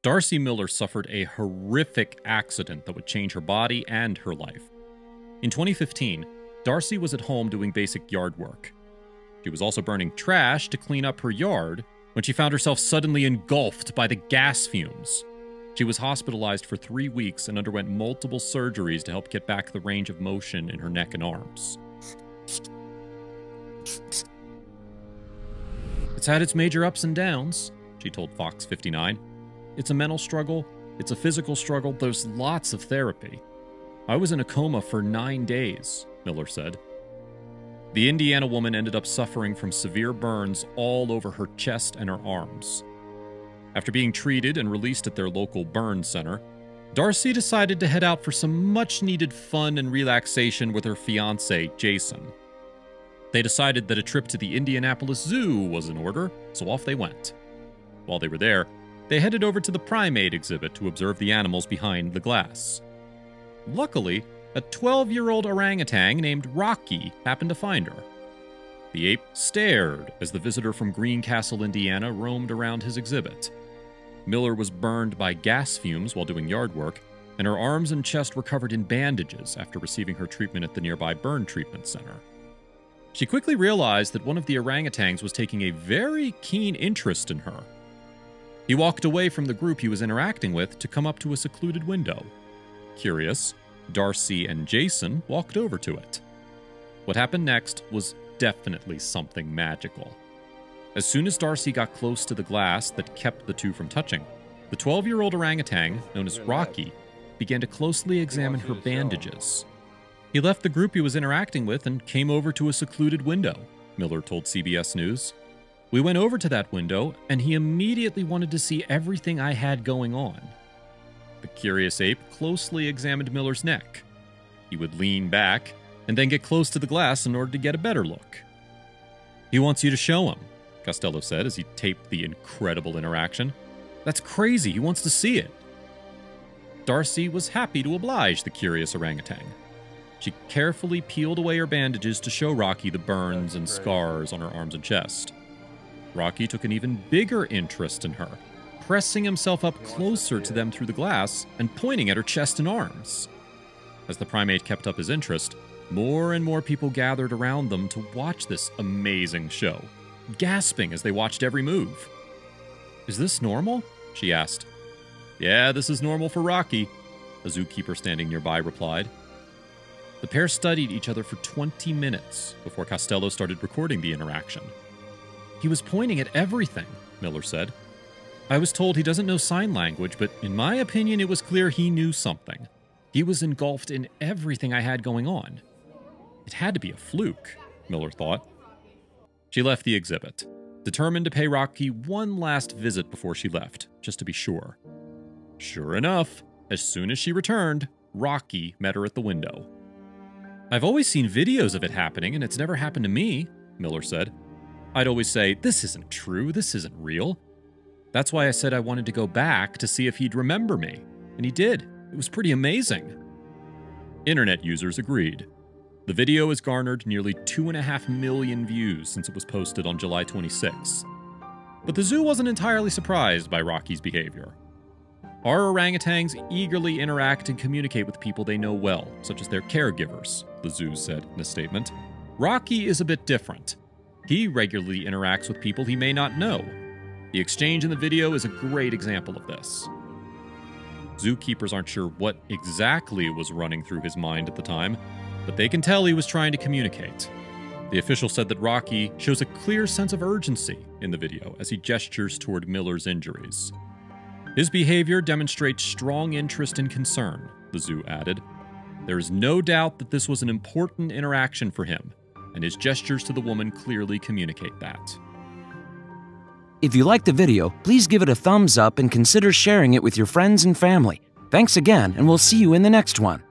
Darcy Miller suffered a horrific accident that would change her body and her life. In 2015, Darcy was at home doing basic yard work. She was also burning trash to clean up her yard when she found herself suddenly engulfed by the gas fumes. She was hospitalized for 3 weeks and underwent multiple surgeries to help get back the range of motion in her neck and arms. "It's had its major ups and downs," she told Fox 59. "It's a mental struggle, it's a physical struggle, there's lots of therapy. I was in a coma for 9 days," Miller said. The Indiana woman ended up suffering from severe burns all over her chest and her arms. After being treated and released at their local burn center, Darcy decided to head out for some much-needed fun and relaxation with her fiancé, Jason. They decided that a trip to the Indianapolis Zoo was in order, so off they went. While they were there, they headed over to the primate exhibit to observe the animals behind the glass. Luckily, a 12-year-old orangutan named Rocky happened to find her. The ape stared as the visitor from Greencastle, Indiana, roamed around his exhibit. Miller was burned by gas fumes while doing yard work, and her arms and chest were covered in bandages after receiving her treatment at the nearby burn treatment center. She quickly realized that one of the orangutans was taking a very keen interest in her. He walked away from the group he was interacting with to come up to a secluded window. Curious, Darcy and Jason walked over to it. What happened next was definitely something magical. As soon as Darcy got close to the glass that kept the two from touching, the 12-year-old orangutan, known as Rocky, began to closely examine her bandages. He left the group he was interacting with and came over to a secluded window, Miller told CBS News. "We went over to that window, and he immediately wanted to see everything I had going on." The curious ape closely examined Miller's neck. He would lean back and then get close to the glass in order to get a better look. "He wants you to show him," Costello said as he taped the incredible interaction. "That's crazy, he wants to see it." Darcy was happy to oblige the curious orangutan. She carefully peeled away her bandages to show Rocky the burns and scars on her arms and chest. Rocky took an even bigger interest in her, pressing himself up closer to them through the glass and pointing at her chest and arms. As the primate kept up his interest, more and more people gathered around them to watch this amazing show, gasping as they watched every move. "Is this normal?" she asked. "Yeah, this is normal for Rocky," a zookeeper standing nearby replied. The pair studied each other for 20 minutes before Costello started recording the interaction. "He was pointing at everything," Miller said. "I was told he doesn't know sign language, but in my opinion it was clear he knew something. He was engulfed in everything I had going on. It had to be a fluke," Miller thought. She left the exhibit, determined to pay Rocky one last visit before she left, just to be sure. Sure enough, as soon as she returned, Rocky met her at the window. "I've always seen videos of it happening, and it's never happened to me," Miller said. "I'd always say, 'This isn't true, this isn't real.' That's why I said I wanted to go back to see if he'd remember me, and he did. It was pretty amazing." Internet users agreed. The video has garnered nearly 2.5 million views since it was posted on July 26. But the zoo wasn't entirely surprised by Rocky's behavior. Our orangutans eagerly interact and communicate with people they know well, such as their caregivers, the zoo said in a statement. Rocky is a bit different. He regularly interacts with people he may not know. The exchange in the video is a great example of this. Zookeepers aren't sure what exactly was running through his mind at the time, but they can tell he was trying to communicate. The official said that Rocky shows a clear sense of urgency in the video as he gestures toward Miller's injuries. His behavior demonstrates strong interest and concern, the zoo added. There is no doubt that this was an important interaction for him, and his gestures to the woman clearly communicate that. If you liked the video, please give it a thumbs up and consider sharing it with your friends and family. Thanks again, and we'll see you in the next one.